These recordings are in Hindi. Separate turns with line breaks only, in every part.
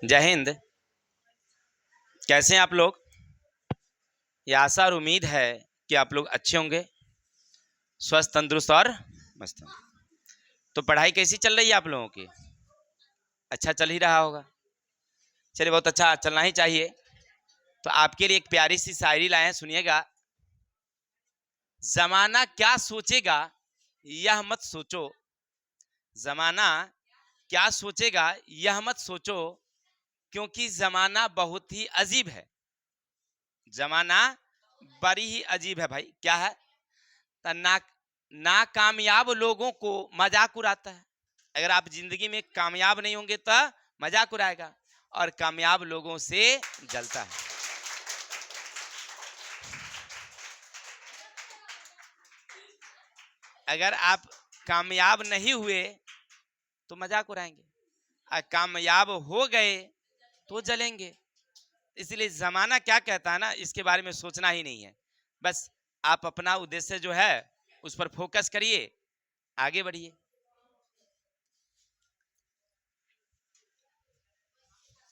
जय हिंद। कैसे हैं आप लोग? ये आशा और उम्मीद है कि आप लोग अच्छे होंगे, स्वस्थ तंदुरुस्त और मस्त होंगे। तो पढ़ाई कैसी चल रही है आप लोगों की? अच्छा चल ही रहा होगा। चलिए, बहुत अच्छा चलना ही चाहिए। तो आपके लिए एक प्यारी सी शायरी लाए हैं, सुनिएगा। जमाना क्या सोचेगा यह मत सोचो, जमाना क्या सोचेगा यह मत सोचो, क्योंकि जमाना बहुत ही अजीब है। जमाना बड़ी ही अजीब है भाई। क्या है? तो नाकामयाब लोगों को मजाक उड़ाता है। अगर आप जिंदगी में कामयाब नहीं होंगे तो मजाक उड़ाएगा, और कामयाब लोगों से जलता है। अगर आप कामयाब नहीं हुए तो मजाक उड़ाएंगे, और कामयाब हो गए तो जलेंगे। इसलिए जमाना क्या कहता है ना, इसके बारे में सोचना ही नहीं है। बस आप अपना उद्देश्य जो है उस पर फोकस करिए, आगे बढ़िए।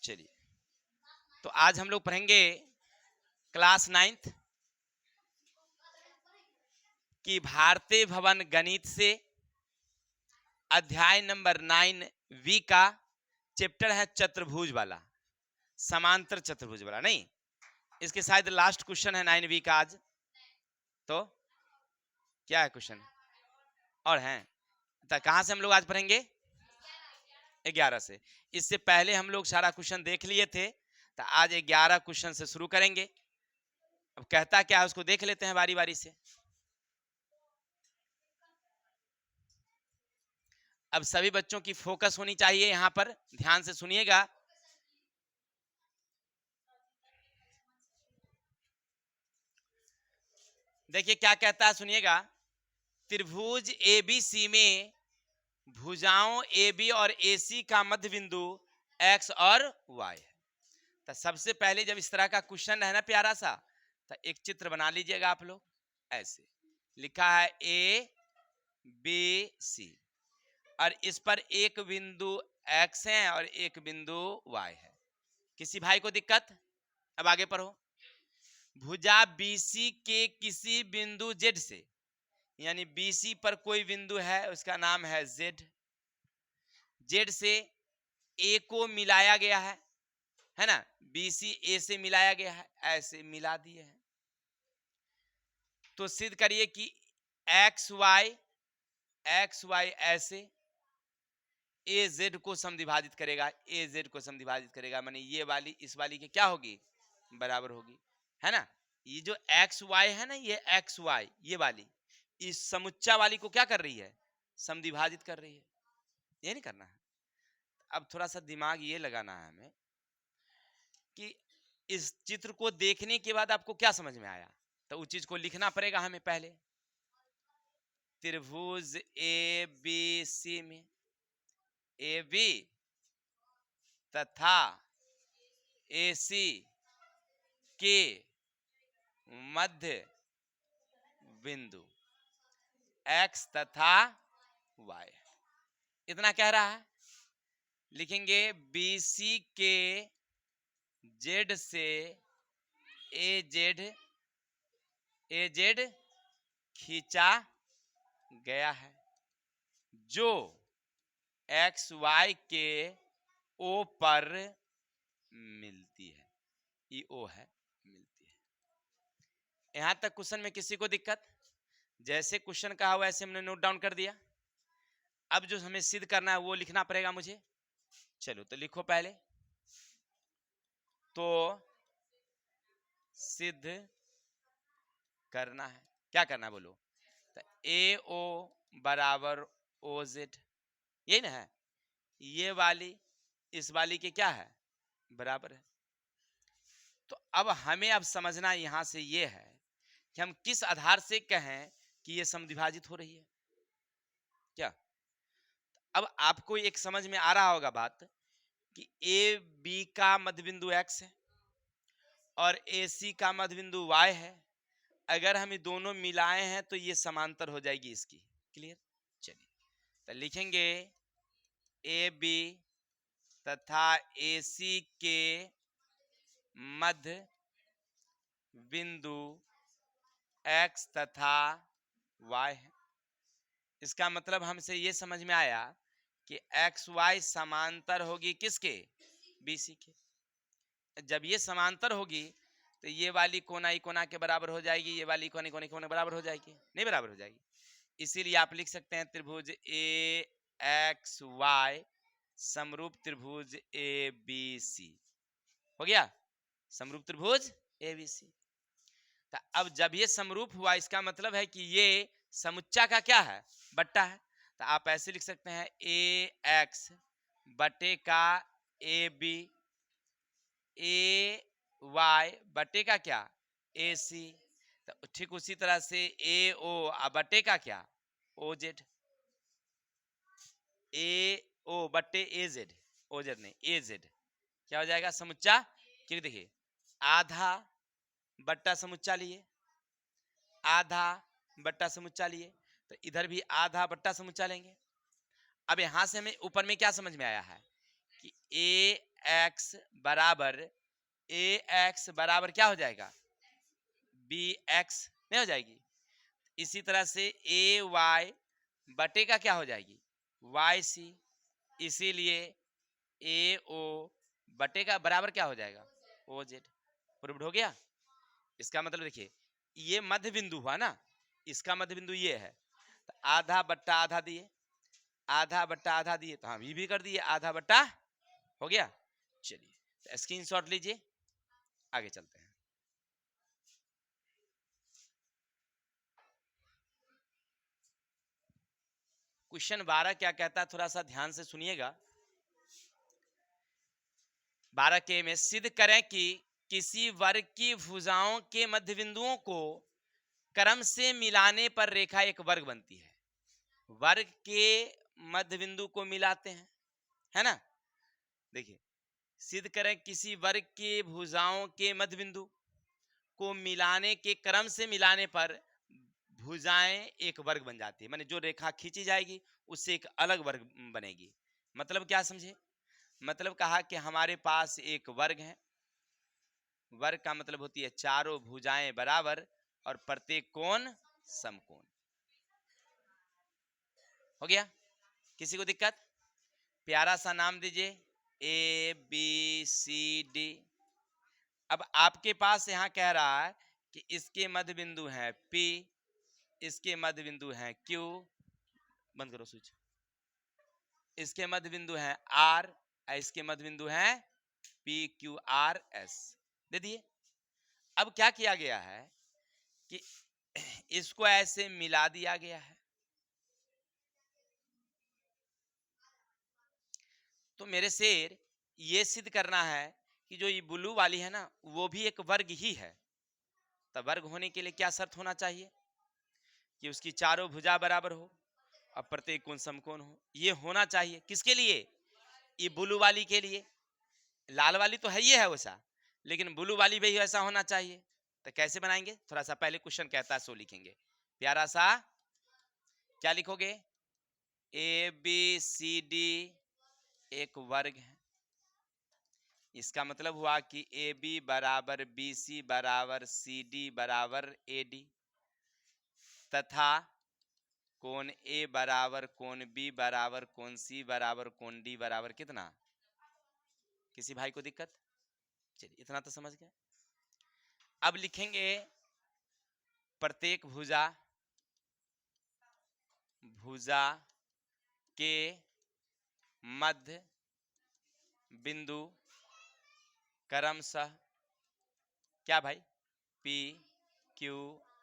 चलिए, तो आज हम लोग पढ़ेंगे क्लास 9th की भारतीय भवन गणित से अध्याय नंबर 9 का चैप्टर है चतुर्भुज वाला, समांतर चतुर्भुज वाला। नहीं, इसके शायद लास्ट क्वेश्चन है 9 का आज। तो क्या है क्वेश्चन? और हैं तो कहां से हम लोग आज पढ़ेंगे? 11 से। इससे पहले हम लोग सारा क्वेश्चन देख लिए थे, तो आज 11 क्वेश्चन से शुरू करेंगे। अब कहता क्या है उसको देख लेते हैं बारी बारी से। अब सभी बच्चों की फोकस होनी चाहिए, यहां पर ध्यान से सुनिएगा। देखिए क्या कहता है, सुनिएगा। त्रिभुज एबीसी में भुजाओं AB और AC का मध्य बिंदु X और Y है। तो सबसे पहले जब इस तरह का क्वेश्चन है ना प्यारा सा, तो एक चित्र बना लीजिएगा आप लोग। ऐसे लिखा है ABC, और इस पर एक बिंदु X है और एक बिंदु Y है। किसी भाई को दिक्कत? अब आगे पढ़ो। भुजा BC के किसी बिंदु Z से, यानी BC पर कोई बिंदु है, उसका नाम है Z। Z से A को मिलाया गया है ना। BC A से मिलाया गया है, ऐसे मिला दिए हैं। तो सिद्ध करिए कि XY ऐसे AZ को समद्विभाजित करेगा, AZ को समद्विभाजित करेगा, माने ये वाली इस वाली के क्या होगी? बराबर होगी, है ना। ये जो XY है ना, ये XY ये वाली इस समुच्चा वाली को क्या कर रही है? समद्विभाजित कर रही है। ये नहीं करना है। अब थोड़ा सा दिमाग ये लगाना है हमें कि इस चित्र को देखने के बाद आपको क्या समझ में आया, तो उस चीज को लिखना पड़ेगा हमें पहले। त्रिभुज ABC में AB तथा AC के मध्य बिंदु X तथा Y, इतना कह रहा है। लिखेंगे BC के Z से AZ खींचा गया है, जो XY के O पर मिलती है। EO है, मिलती है। यहां तक क्वेश्चन में किसी को दिक्कत? जैसे क्वेश्चन कहा वैसे हमने नोट डाउन कर दिया। अब जो हमें सिद्ध करना है वो लिखना पड़ेगा मुझे। चलो तो लिखो पहले। तो सिद्ध करना है, क्या करना है बोलो? तो AO बराबर OZ, यही ना है। ये वाली इस वाली के क्या है? बराबर है। तो अब हमें अब समझना यहां से ये है कि हम किस आधार से कहें कि ये समद्विभाजित हो रही है। क्या अब आपको एक समझ में आ रहा होगा बात कि AB का मध्य बिंदु X है और AC का मध्य बिंदु Y है। अगर हम ये दोनों मिलाए हैं तो ये समांतर हो जाएगी इसकी। क्लियर? चलिए तो लिखेंगे AB तथा AC के मध्य बिंदु X तथा Y है। इसका मतलब हमसे ये समझ में आया कि XY समांतर होगी किसके? BC के। जब ये समांतर होगी तो ये वाली कोना ई कोना के बराबर हो जाएगी, ये वाली कोना कोना के बराबर हो जाएगी? नहीं बराबर हो जाएगी। इसीलिए आप लिख सकते हैं त्रिभुज AXY समरूप त्रिभुज ABC। हो गया समरूप त्रिभुज ABC। तो अब जब ये समरूप हुआ इसका मतलब है कि ये समुच्चा का क्या है? बट्टा है। तो आप ऐसे लिख सकते हैं AX बटे का AB, AY बटे का क्या? AC। तो ठीक उसी तरह से AO बटे का क्या? OZ। AO बटे AZ, OZ नहीं AZ क्या हो जाएगा? समुच्चा। क्योंकि देखिए आधा बट्टा समुच्चा लिए, आधा बट्टा समुच्चा लिए, तो इधर भी आधा बट्टा समुच्चा लेंगे। अब यहां से हमें ऊपर में क्या समझ में आया है कि AX बराबर क्या हो जाएगा? BX नहीं हो जाएगी। इसी तरह से AY बटे का क्या हो जाएगी? YC। इसीलिए AO बटे का बराबर क्या हो जाएगा? OZ। प्रूव्ड हो गया। इसका मतलब देखिए ये मध्य बिंदु हुआ ना, इसका मध्य बिंदु ये है, तो आधा बट्टा आधा दिए, आधा बट्टा आधा दिए, तो हम ये भी कर दिए आधा बट्टा। हो गया। चलिए तो स्क्रीनशॉट लीजिए, आगे चलते हैं। क्वेश्चन 12 क्या कहता है, थोड़ा सा ध्यान से सुनिएगा। 12 के में सिद्ध करें कि किसी वर्ग की भुजाओं के मध्य बिंदुओं को क्रम से मिलाने पर रेखा एक वर्ग बनती है। वर्ग के मध्य बिंदु को मिलाते हैं, है ना। देखिए सिद्ध करें किसी वर्ग के भुजाओं के मध्य बिंदु को मिलाने के क्रम से मिलाने पर भुजाएं एक वर्ग बन जाती है। माने जो रेखा खींची जाएगी उससे एक अलग वर्ग बनेगी। मतलब क्या समझे? मतलब कहा कि हमारे पास एक वर्ग है, वर्ग का मतलब होती है चारों भुजाएं बराबर और प्रत्येक कोण समकोण। हो गया। किसी को दिक्कत? प्यारा सा नाम दीजिए ABCD। अब आपके पास यहां कह रहा है कि इसके मध्य बिंदु है P, इसके मध्य बिंदु है Q, बंद करो स्विच, इसके मध्य बिंदु है R, इसके मध्य बिंदु है PQRS दे दिए। अब क्या किया गया है कि इसको ऐसे मिला दिया गया है। तो मेरे शेर ये सिद्ध करना है कि जो ये ब्लू वाली है ना वो भी एक वर्ग ही है। तो वर्ग होने के लिए क्या शर्त होना चाहिए? कि उसकी चारों भुजा बराबर हो और प्रत्येक कोण समकोण हो। ये होना चाहिए किसके लिए? ये ब्लू वाली के लिए। लाल वाली तो है ही है वैसा, लेकिन ब्लू वाली भी ऐसा होना चाहिए। तो कैसे बनाएंगे? थोड़ा सा पहले क्वेश्चन कहता है सो लिखेंगे। प्यारा सा क्या लिखोगे? ABCD एक वर्ग है। इसका मतलब हुआ कि AB बराबर BC बराबर CD बराबर AD, तथा कोण A बराबर कोण B बराबर कोण C बराबर कोण D बराबर कितना? किसी भाई को दिक्कत? चलिए इतना तो समझ गए। अब लिखेंगे प्रत्येक भुजा के मध्य बिंदु क्रमशः क्या भाई? P, Q,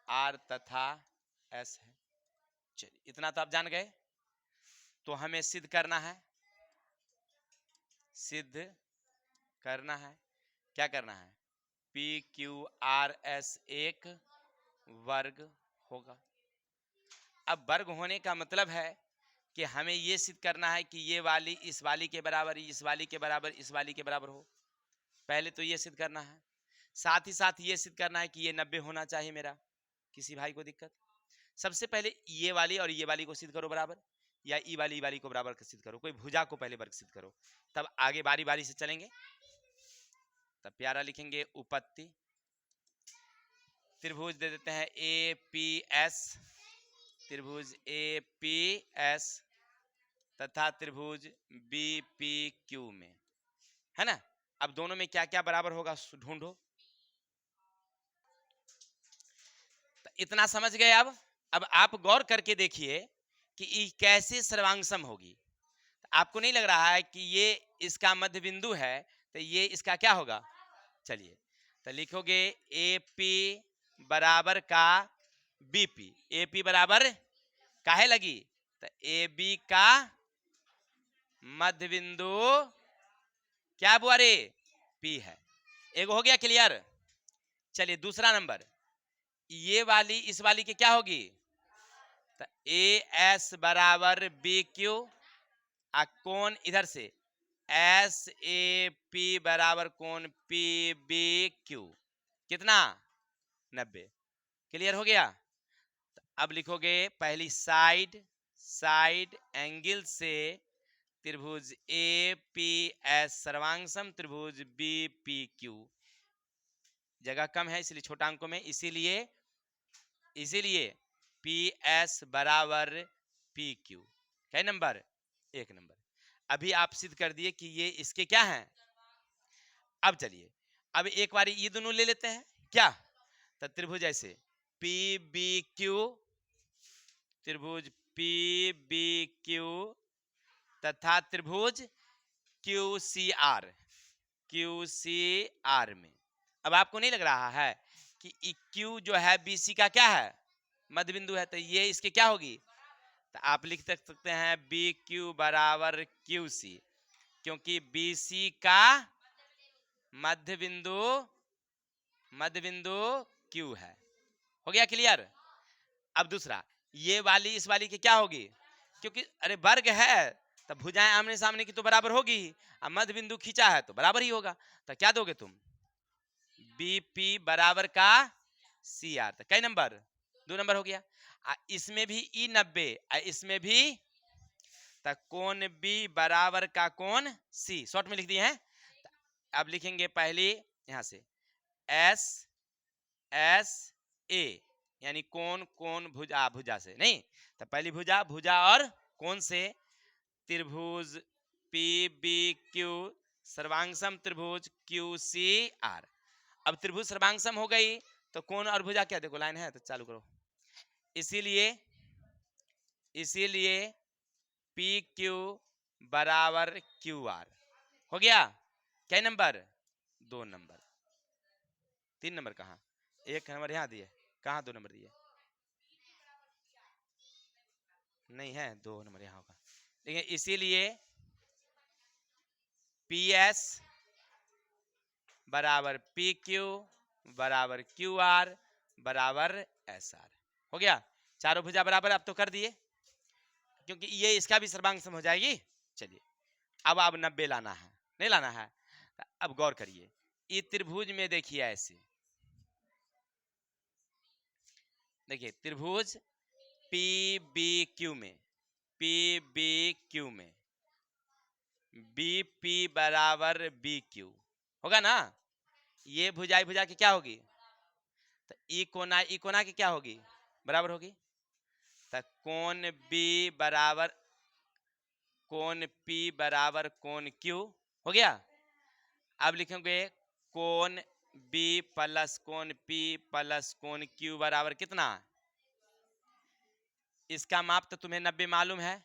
R तथा S है। चलिए इतना तो आप जान गए। तो हमें सिद्ध करना है, सिद्ध करना है, क्या करना है? PQRS एक वर्ग होगा। अब वर्ग होने का मतलब है कि हमें यह सिद्ध करना है कि ये वाली इस वाली के बराबर, इस वाली के बराबर, इस वाली के बराबर हो। पहले तो ये सिद्ध करना है, साथ ही साथ ये सिद्ध करना है कि ये 90 होना चाहिए मेरा। किसी भाई को दिक्कत? सबसे पहले ये वाली और ये वाली को सिद्ध करो बराबर। या ई वाली को बराबर वर्गसित करो, कोई भुजा को पहले वर्गसित करो, तब आगे बारी बारी से चलेंगे। तब प्यारा लिखेंगे उपत्ति, त्रिभुज दे देते हैं ए पी एस, त्रिभुज ए पी एस तथा त्रिभुज बी पी क्यू में, है ना। अब दोनों में क्या क्या बराबर होगा ढूंढो। तो इतना समझ गए। अब आप गौर करके देखिए कि ये कैसे सर्वांगसम होगी। आपको नहीं लग रहा है कि ये इसका मध्य बिंदु है, तो ये इसका क्या होगा। चलिए तो लिखोगे ए पी बराबर का बी पी, ए पी बराबर काहे लगी, तो ए बी का मध्य बिंदु क्या बुआ रे, पी है। एक हो गया क्लियर। चलिए दूसरा नंबर, ये वाली इस वाली की क्या होगी, तो ए एस बराबर बी क्यू, कौन इधर से एस ए पी बराबर कौन पी बी क्यू, कितना 90। क्लियर हो गया। अब लिखोगे पहली साइड, साइड एंगल से त्रिभुज ए पी एस सर्वांगसम त्रिभुज बी पी क्यू, जगह कम है इसलिए छोटा अंकों में, इसीलिए पी एस बराबर पी क्यू, है नंबर 1 नंबर। अभी आप सिद्ध कर दिए कि ये इसके क्या हैं। अब चलिए अब एक बारी ये दोनों ले लेते हैं क्या, तो त्रिभुज ऐसे पी बी क्यू, त्रिभुज पी बी क्यू तथा त्रिभुज Q C R, Q C R में। अब आपको नहीं लग रहा है कि क्यू जो है बीसी का क्या है, मध्य बिंदु है, तो ये इसके क्या होगी, तो आप लिख सकते हैं बी क्यू बराबर क्यू सी, क्योंकि बीसी का मध्य बिंदु क्यू है। हो गया क्लियर। अब दूसरा, ये वाली इस वाली की क्या होगी, क्योंकि अरे वर्ग है तो भुजाएं आमने सामने की तो बराबर होगी, अब मध्य बिंदु खींचा है तो बराबर ही होगा। तो क्या दोगे तुम, बी पी बराबर का सी आर, तो कई नंबर 2 नंबर हो गया। इसमें भी ई 90, इसमें भी, तो कोण बी बराबर का कोण सी, शॉर्ट में लिख दिए हैं। अब लिखेंगे पहली यहां से एस एस ए, यानी कोण कोण भुजा, भुजा से नहीं तो पहली भुजा, भुजा और कोण से त्रिभुज पी बी क्यू सर्वांगसम त्रिभुज क्यू सी आर। अब त्रिभुज सर्वांगसम हो गई तो कोण और भुजा क्या, देखो लाइन है तो चालू करो, इसीलिए पी क्यू बराबर क्यू आर। हो गया। क्या नंबर 2 नंबर, 3 नंबर कहाँ, 1 नंबर यहाँ दिए, कहाँ 2 नंबर दिए, नहीं है 2 नंबर यहाँ होगा। देखिए इसीलिए पी एस बराबर पी क्यू बराबर क्यू आर बराबर एस आर। हो गया, चारों भुजा बराबर अब तो कर दिए, क्योंकि ये इसका भी सर्वांगसम हो जाएगी। चलिए अब 90 लाना है, नहीं लाना है। अब गौर करिए, ये त्रिभुज में देखिए ऐसे, देखिए त्रिभुज पी बी क्यू में, पी बी क्यू में बी पी बराबर बी क्यू होगा ना। ये भुजाई भुजा की क्या होगी, तो ई कोना की क्या होगी, बराबर होगी। तो कोण बी बराबर कोण पी बराबर कोण क्यू, हो गया। अब लिखेंगे कोण बी प्लस कोण पी प्लस कोण क्यू बराबर कितना, इसका माप तो तुम्हें 90 मालूम है,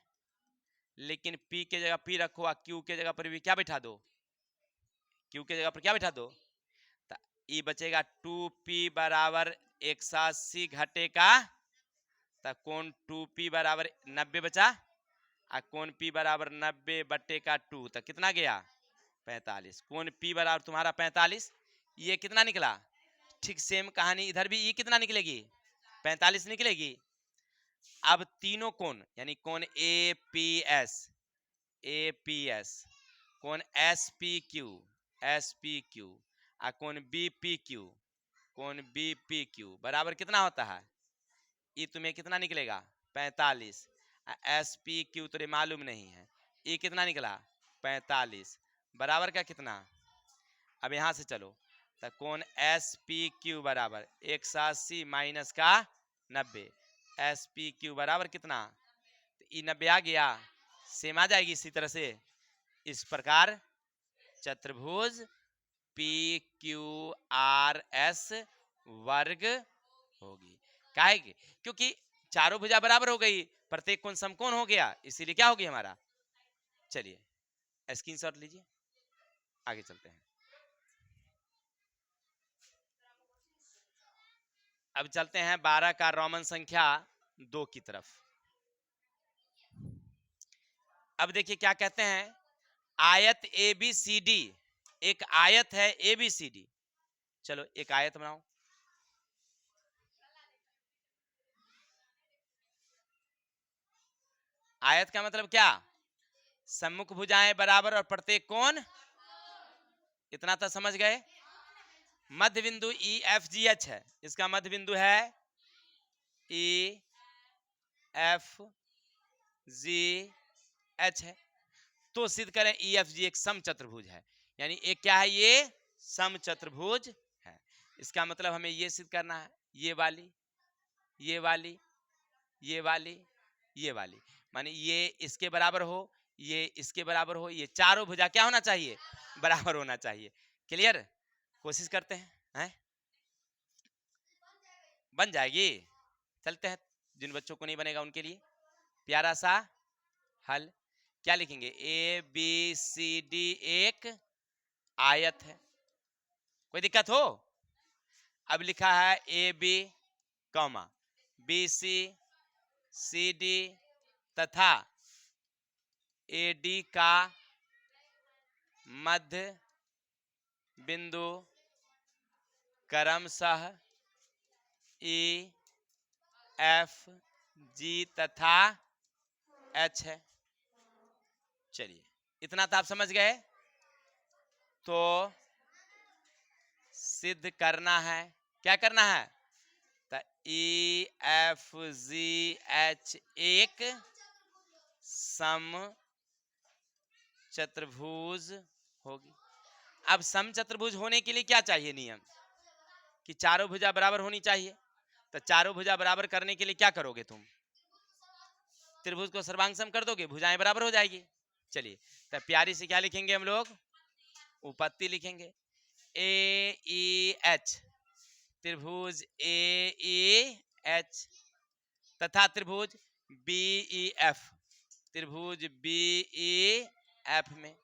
लेकिन P के जगह P रखो और Q के जगह पर भी क्या बैठा दो, Q के जगह पर क्या बैठा दो, तो E बचेगा 2P बराबर 180 घटे का, तो कोण 2P बराबर 90 बचा, और कोण P बराबर 90 बटे का 2, तो कितना गया 45। कोण P बराबर तुम्हारा 45, ये कितना निकला, ठीक सेम कहानी इधर भी, ये कितना निकलेगी 45 निकलेगी। अब तीनों कोण यानी कोण ए पी एस, कोण एस पी क्यू और कोण बी पी क्यू बराबर कितना होता है, ये तुम्हें कितना निकलेगा 45। एस पी क्यू तो मालूम नहीं है, ई कितना निकला 45 बराबर का कितना। अब यहां से चलो तो कौन एस पी क्यू बराबर 180 माइनस का 90, एस पी क्यू बराबर कितना, तो ई 90 आ गया, सेम आ जाएगी इसी तरह से। इस प्रकार चतुर्भुज पी क्यू आर एस वर्ग होगी। काहे कि क्योंकि चारों भुजा बराबर हो गई, प्रत्येक कोण समकोण हो गया, इसीलिए क्या होगी हमारा। चलिए स्क्रीनशॉट लीजिए, आगे चलते हैं। अब चलते हैं 12 का रोमन संख्या 2 की तरफ। अब देखिए क्या कहते हैं, आयत ए बी सी डी, एक आयत है ए बी सी डी। चलो एक आयत बनाओ, आयत का मतलब क्या, सम्मुख भुजाएं बराबर और प्रत्येक कोण, इतना तो समझ गए। मध्य बिंदु ई एफ जी एच है, इसका मध्य बिंदु है ई एफ जी एच है, तो सिद्ध करें ई एफ जी एक समचतुर्भुज है, यानी एक क्या है, ये समचतुर्भुज है। इसका मतलब हमें ये सिद्ध करना है, ये वाली ये वाली ये वाली ये वाली, माने ये इसके बराबर हो, ये इसके बराबर हो, ये चारों भुजा क्या होना चाहिए, बराबर होना चाहिए। क्लियर, कोशिश करते हैं, बन जाएगी। चलते हैं, जिन बच्चों को नहीं बनेगा उनके लिए प्यारा सा हल। क्या लिखेंगे, ए बी सी डी एक आयत है, कोई दिक्कत हो। अब लिखा है A B comma B C D तथा ए डी का मध्य बिंदु क्रमशः ई एफ जी तथा एच है। चलिए इतना तो आप समझ गए, तो सिद्ध करना है, क्या करना है, तो ई एफ जी एच एक सम चतुर्भुज होगी। अब सम चतुर्भुज होने के लिए क्या चाहिए नियम, कि चारों भुजा बराबर होनी चाहिए। तो चारों भुजा बराबर करने के लिए क्या करोगे तुम, त्रिभुज को सर्वांग कर दोगे, भुजाएं बराबर हो जाएगी। चलिए तो प्यारी से क्या लिखेंगे हम लोग, उपपत्ति लिखेंगे, ए ई एच त्रिभुज ए ई एच तथा त्रिभुज बी ई एफ त्रिभुज बी ई एफ में।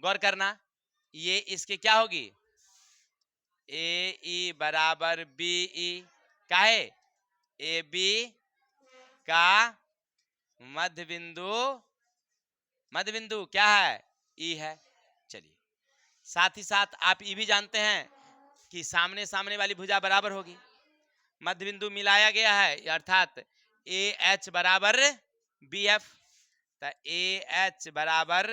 गौर करना, ये इसके क्या होगी, ए ई बराबर बी ई, का है ए बी का मध्य बिंदु क्या है, ई है। चलिए साथ ही साथ आप ये भी जानते हैं कि सामने सामने वाली भुजा बराबर होगी, मध्य बिंदु मिलाया गया है, अर्थात ए एच बराबर बी एफ, तो ए एच बराबर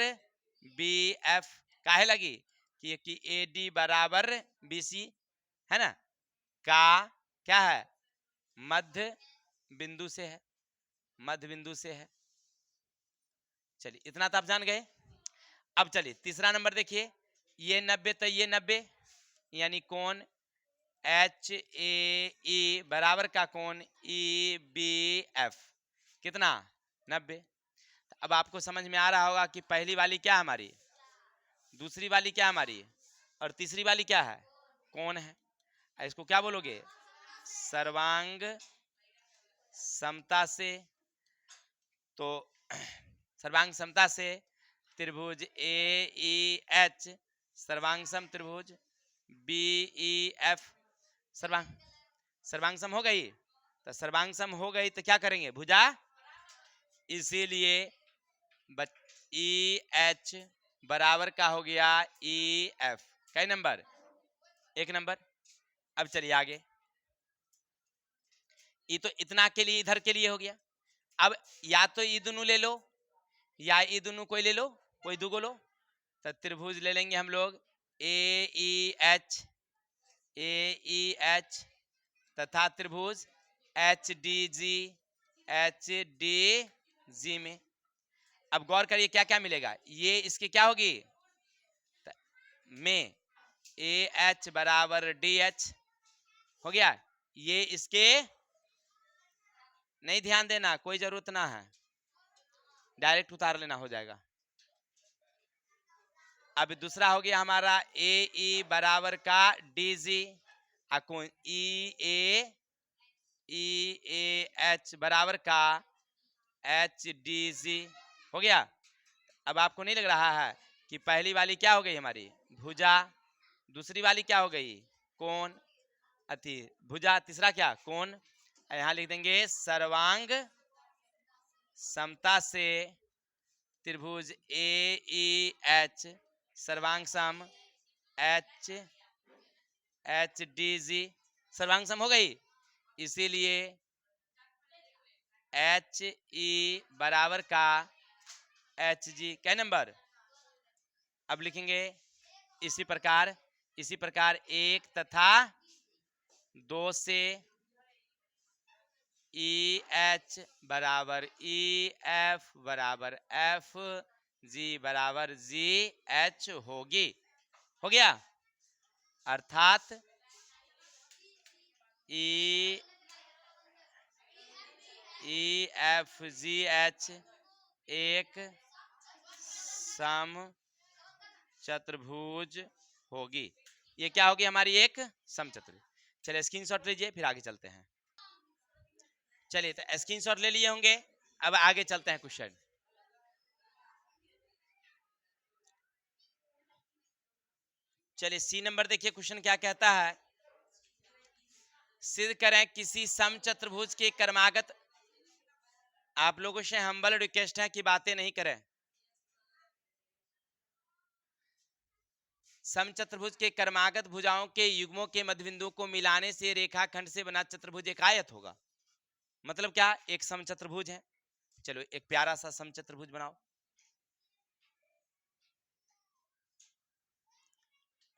बी एफ काहे लगी, कि ए डी बराबर बी सी है ना, का क्या है, मध्य बिंदु से है, मध्य बिंदु से है। चलिए इतना तो आप जान गए। अब चलिए तीसरा नंबर देखिए, ये 90 तो ये 90, यानी कौन एच ए ई बराबर का कौन ई बी एफ कितना 90। अब आपको समझ में आ रहा होगा कि पहली वाली क्या हमारी, दूसरी वाली क्या हमारी, और तीसरी वाली क्या है, कौन है। इसको क्या बोलोगे, सर्वांग समता से। तो सर्वांग समता से त्रिभुज ए ई एच सर्वांग सम त्रिभुज बी ई एफ सर्वांग सम हो गई, तो सर्वांग सम हो गई तो क्या करेंगे, भुजा, इसीलिए ई एच बराबर का हो गया ई एफ, कई नंबर, एक नंबर। अब चलिए आगे, ये तो इतना के लिए इधर के लिए हो गया। अब या तो ये दोनों ले लो या ये दोनों कोई ले लो, कोई दो लो, तो त्रिभुज ले लेंगे हम लोग ए ई एच तथा त्रिभुज एच डी जी में। अब गौर करिए क्या क्या मिलेगा, ये इसकी क्या होगी में ए एच बराबर डी एच हो गया। ये इसके नहीं ध्यान देना, कोई जरूरत ना है, डायरेक्ट उतार लेना हो जाएगा। अब दूसरा हो गया हमारा ए ई बराबर का D G, E A H बराबर का एच डी जी हो गया। अब आपको नहीं लग रहा है कि पहली वाली क्या हो गई हमारी भुजा, दूसरी वाली क्या हो गई कोण, अति भुजा, तीसरा क्या कोण। यहाँ लिख देंगे सर्वांग समता से त्रिभुज ए ई एच सर्वांग सम एच एच डी जी सर्वांग सम हो गई, इसीलिए एच ई बराबर का एच जी क्या नंबर। अब लिखेंगे इसी प्रकार एक तथा दो से ई एच बराबर ई एफ बराबर एफ जी बराबर जी एच होगी, हो गया। अर्थात ई एफ जी एच एक सम चतुर्भुज होगी। ये क्या होगी हमारी एक समचतुर्भुज। चलिए स्क्रीनशॉट लीजिए फिर आगे चलते हैं। चलिए तो स्क्रीनशॉट ले लिए होंगे, अब आगे चलते हैं क्वेश्चन। चलिए सी नंबर देखिए क्वेश्चन क्या कहता है, सिद्ध करें किसी समचतुर्भुज के क्रमागत। आप लोगों से हम्बल रिक्वेस्ट है कि बातें नहीं करें। समचतुर्भुज के क्रमागत भुजाओं के युग्मों के मध्यबिंदु को मिलाने से रेखाखंड से बना चतुर्भुज एक आयत होगा। मतलब क्या, एक समचतुर्भुज है, चलो एक प्यारा सा समचतुर्भुज बनाओ,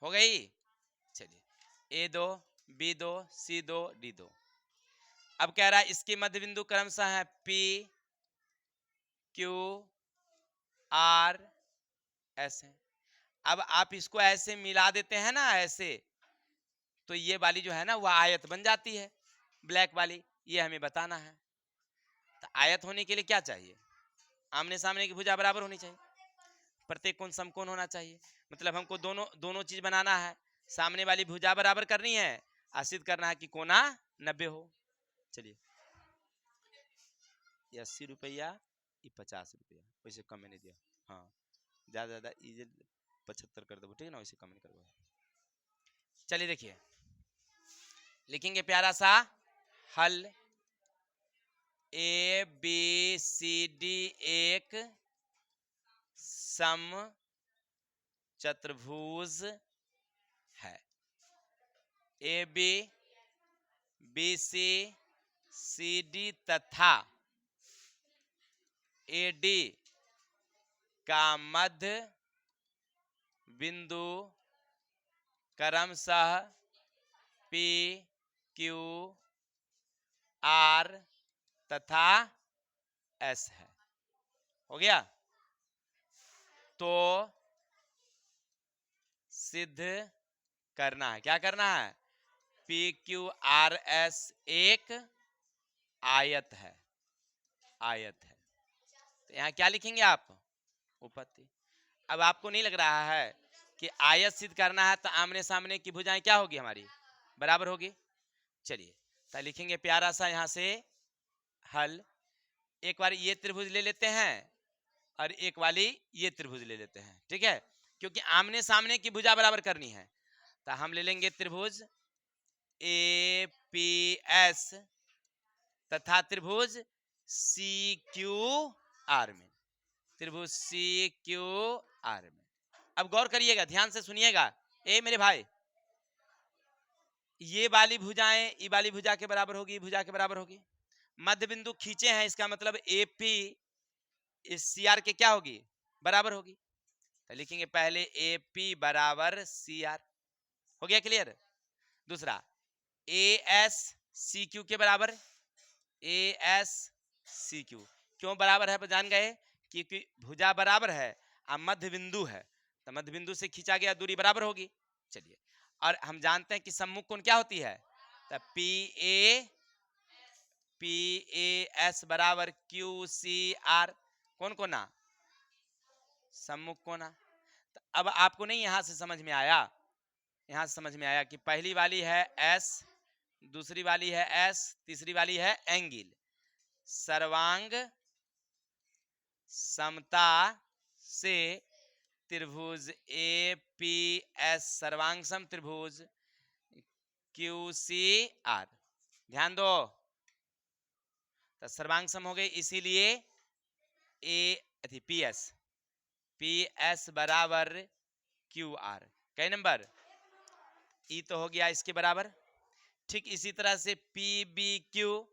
हो गई। चलिए ए दो बी दो सी दो डी दो। अब कह रहा है इसके मध्यबिंदु क्रमशः है पी क्यू आर एस है। अब आप इसको ऐसे मिला देते हैं ना ऐसे, तो ये वाली जो है ना वह आयत बन जाती है ब्लैक वाली, ये हमें बताना है। तो आयत होने के लिए क्या चाहिए, आमने सामने की भुजा बराबर होनी चाहिए, प्रत्येक कोण समकोण होना चाहिए। मतलब हमको दोनों चीज बनाना है, सामने वाली भुजा बराबर करनी है, सिद्ध करना है कि कोना 90 हो। चलिए 80 रुपया 50 रुपया, वैसे कम मैंने दिया, हाँ ज्यादा 75 कर दो, ठीक है ना, वैसे कम नहीं करवा। चलिए देखिए लिखेंगे प्यारा सा हल, ए बी सी डी एक सम चतुर्भुज है। ए बी सी डी तथा ए डी का मध्य बिंदु क्रमशः पी क्यू आर तथा एस है। हो गया, तो सिद्ध करना है, क्या करना है, पी क्यू आर एस एक आयत है, आयत है। तो यहाँ क्या लिखेंगे आप, उपपत्ति। अब आपको नहीं लग रहा है कि आयत सिद्ध करना है तो आमने सामने की भुजाएं क्या होगी हमारी बराबर होगी। चलिए तो लिखेंगे प्यारा सा यहाँ से हल, एक बार ये त्रिभुज ले लेते हैं और एक वाली ये त्रिभुज ले लेते हैं, ठीक है, क्योंकि आमने सामने की भुजा बराबर करनी है। तो हम ले लेंगे त्रिभुज ए पी एस तथा त्रिभुज सी क्यू आर में, त्रिभुज सी क्यू आर में। अब गौर करिएगा, ध्यान से सुनिएगा, ए मेरे भाई, ये वाली भुजाएं ये वाली भुजा के बराबर होगी, भुजा के बराबर होगी, मध्य बिंदु खींचे हैं, इसका मतलब एपी इस सी आर के क्या होगी बराबर होगी। तो लिखेंगे पहले एपी बराबर सी आर, हो गया क्लियर। दूसरा ए एस सी क्यू के बराबर, ए एस सी क्यू, क्यों बराबर है जान गए, क्योंकि भुजा बराबर है और मध्य बिंदु है, तो मध्य बिंदु से खींचा गया दूरी बराबर होगी। चलिए, और हम जानते हैं कि सम्मुख कोण क्या होती है, तो PAS बराबर QCR, कौन कोना, सम्मुख कोना। तो अब आपको नहीं यहां से समझ में आया, यहां से समझ में आया कि पहली वाली है S, दूसरी वाली है S, तीसरी वाली है एंगल। सर्वांग समता से त्रिभुज APS सर्वांग सम त्रिभुज QCR, ध्यान दो, तो सर्वांग सम हो गए, इसीलिए PS बराबर QR, कई नंबर E तो हो गया इसके बराबर। ठीक इसी तरह से PBQ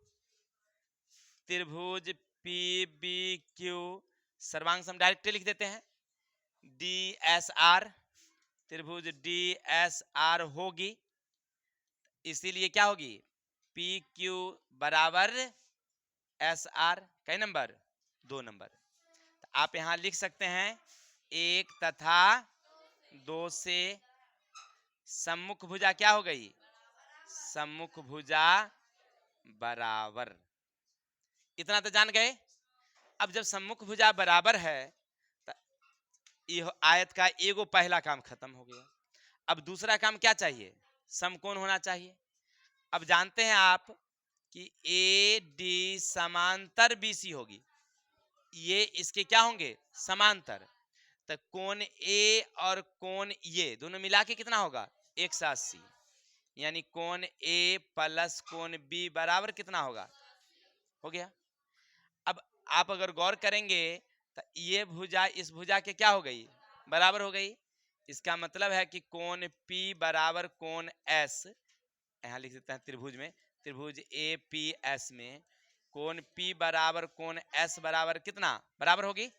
त्रिभुज PBQ सर्वांग सम डायरेक्ट लिख देते हैं, DSR त्रिभुज DSR होगी, इसीलिए क्या होगी, PQ बराबर SR, कई नंबर 2 नंबर। तो आप यहां लिख सकते हैं 1 तथा 2 से सम्मुख भुजा क्या हो गई, सम्मुख भुजा बराबर। इतना तो जान गए। अब जब सम्मुख भुजा बराबर है तो यह आयत का एगो पहला काम खत्म हो गया। अब दूसरा काम क्या चाहिए, समकोण होना चाहिए। अब जानते हैं आप कि AD समांतर BC होगी, ये इसके क्या होंगे, समांतर। तो कोण A और कोण ये दोनों मिला के कितना होगा, 180, यानी कोण A प्लस कोण B बराबर कितना होगा, हो गया। अब आप अगर गौर करेंगे तो ये भुजा इस भुजा के क्या हो गई, बराबर हो गई। इसका मतलब है कि कोण P बराबर कोण S, यहाँ लिख देते हैं त्रिभुज में, त्रिभुज APS में कोण P बराबर कोण S बराबर कितना, बराबर होगी।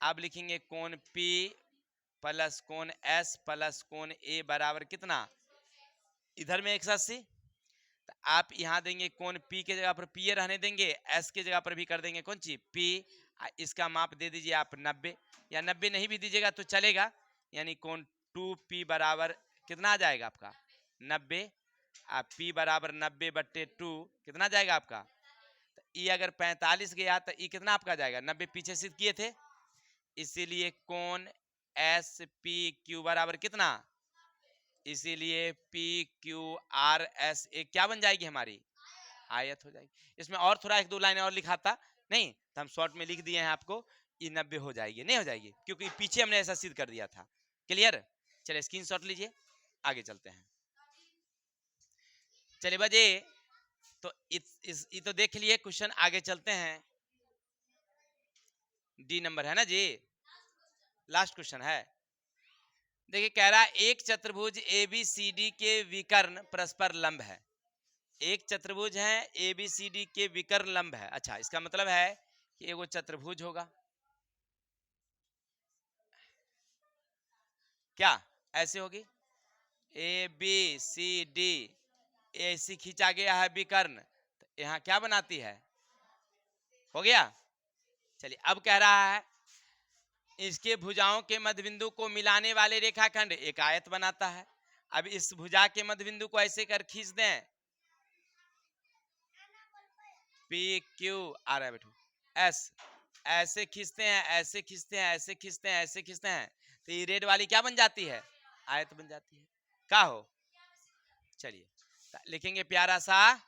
अब लिखेंगे कोण P प्लस कोण S प्लस कोण A बराबर कितना, इधर में 180। तो आप यहाँ देंगे कोण P के जगह पर P रहने देंगे, S के जगह पर भी कर देंगे कौन चीज P, इसका माप दे दीजिए आप 90, या 90 नहीं भी दीजिएगा तो चलेगा, यानी कोण 2P बराबर कितना आ जाएगा आपका 90, आप P बराबर 90/2 कितना जाएगा आपका, तो E अगर 45 गया तो E कितना आपका जाएगा 90, पीछे सिद्ध किए थे, इसीलिए कोण SPQ बराबर कितना, इसीलिए PQRS एक क्या बन जाएगी हमारी, आयत हो जाएगी। इसमें और थोड़ा 1-2 लाइन और लिखाता नहीं तो हम शॉर्ट में लिख दिए हैं आपको, ये 90 हो जाएगी, नहीं हो जाएगी क्योंकि पीछे हमने ऐसा सिद्ध कर दिया था। क्लियर, चलिए स्क्रीनशॉट लीजिए, आगे चलते हैं। चलिए बजे, तो ये तो देख लिए क्वेश्चन, आगे चलते हैं। D नंबर है ना जी, लास्ट क्वेश्चन है। देखिए कह रहा है एक चतुर्भुज ABCD के विकर्ण परस्पर लंब है, एक चतुर्भुज है ABCD के विकर्ण लंब है। अच्छा, इसका मतलब है कि एगो चतुर्भुज होगा, क्या ऐसे होगी ABCD, ऐसी खींचा गया है विकर्ण, तो यहाँ क्या बनाती है, हो गया। चलिए अब कह रहा है इसके भुजाओं के मध्य बिंदु को मिलाने वाले रेखाखंड एक आयत बनाता है। अब इस भुजा के मध्य बिंदु को ऐसे कर खींच दें, PQ आ रहा है बेटू S, ऐसे खींचते हैं, ऐसे खींचते हैं, ऐसे खींचते हैं, ऐसे खींचते हैं, तो ये रेड वाली क्या बन जाती है, आयत बन जाती है। क्या हो, चलिए लिखेंगे प्यारा सा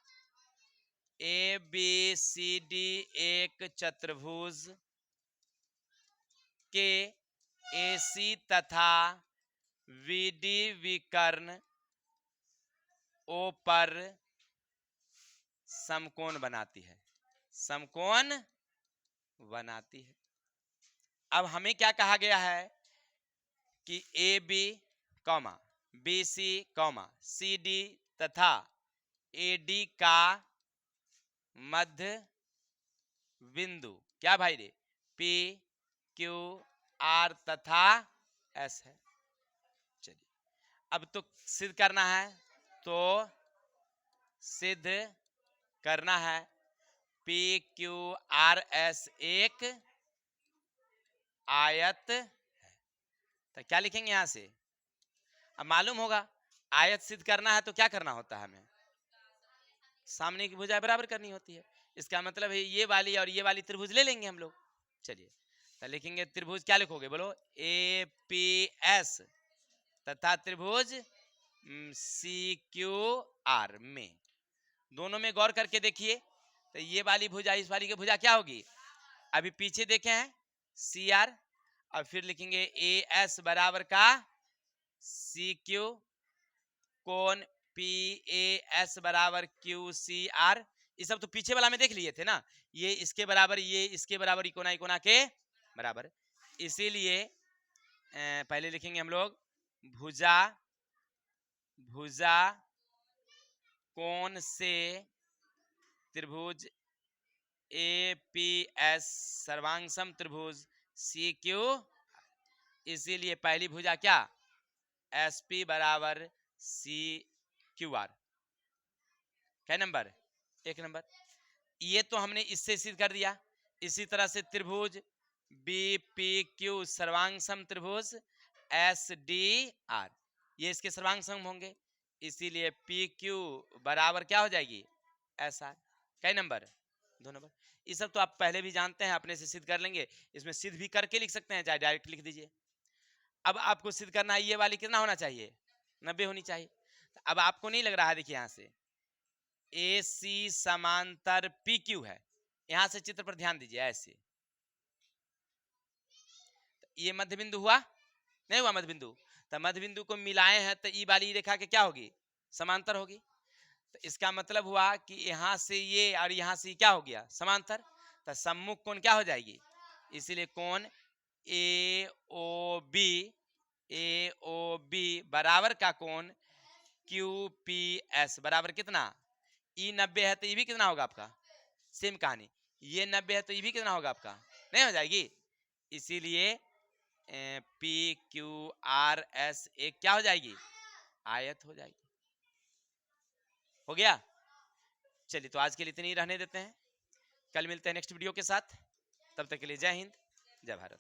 ABCD एक चतुर्भुज के AC तथा VD विकर्ण O पर समकोण बनाती है, समकोण बनाती है। अब हमें क्या कहा गया है कि AB comma BC comma CD तथा AD का मध्य बिंदु क्या भाई रे, PQR तथा S है। चलिए अब तो सिद्ध करना है, तो सिद्ध करना है पी क्यू आर एस एक आयत है। तो क्या लिखेंगे यहां से? अब मालूम होगा आयत सिद्ध करना है तो क्या करना होता है हमें? सामने की भुजा बराबर करनी होती है। इसका मतलब है ये वाली और ये वाली त्रिभुज ले लेंगे हम लोग। चलिए तो लिखेंगे त्रिभुज, क्या लिखोगे बोलो? ए पी एस तथा त्रिभुज सी क्यू आर में। दोनों में गौर करके देखिए तो ये वाली भुजा इस वाली की भुजा क्या होगी? अभी पीछे देखे हैं सी आर, और फिर लिखेंगे ए एस बराबर का सी क्यू, कोण पी ए एस बराबर क्यू सी आर। ये सब तो पीछे वाला में देख लिए थे ना, ये इसके बराबर, ये इसके बराबर, इकोना इकोना के बराबर। इसीलिए पहले लिखेंगे हम लोग भुजा, भुजा कोण से त्रिभुज ए पी एस सर्वांग सम त्रिभुज सी क्यू। इसीलिए पहली भुजा क्या? एस पी बराबर सी क्यू आर। क्या नंबर? एक नंबर। ये तो हमने इससे सिद्ध कर दिया। इसी तरह से त्रिभुज बी पी क्यू सर्वांग सम त्रिभुज एस डी आर, ये इसके सर्वांग सम होंगे। इसीलिए पी क्यू बराबर क्या हो जाएगी? S R. क्या नंबर? 2 नंबर। ये सब तो आप पहले भी जानते हैं, अपने से सिद्ध कर लेंगे। इसमें सिद्ध भी करके लिख सकते हैं, चाहे डायरेक्ट लिख दीजिए। अब आपको सिद्ध करना है ये वाली कितना होना चाहिए? 90 होनी चाहिए। अब आपको नहीं लग रहा है, देखिए यहां से ए सी समांतर पी क्यू है, यहां से चित्र पर ध्यान दीजिए ऐसे। ये मध्य बिंदु हुआ? नहीं हुआ मध्य बिंदु? तो मध्य बिंदु को मिलाए हैं तो ई वाली रेखा के क्या होगी? समांतर होगी। तो इसका मतलब हुआ कि यहां से ये और यहां से क्या हो गया? समांतर। तो सम्मुख कोण क्या हो जाएगी? इसीलिए कोण ए ओ बी, ए ओ बी बराबर का कोण क्यू पी एस बराबर कितना? ई 90 है तो ये भी कितना होगा आपका? सेम कहानी, ये 90 है तो ये भी कितना होगा आपका? नहीं हो जाएगी। इसीलिए पी क्यू आर एस एक क्या हो जाएगी? आयत हो जाएगी। हो गया? चलिए तो आज के लिए इतनी ही रहने देते हैं, कल मिलते हैं नेक्स्ट वीडियो के साथ। तब तक के लिए जय हिंद, जय भारत।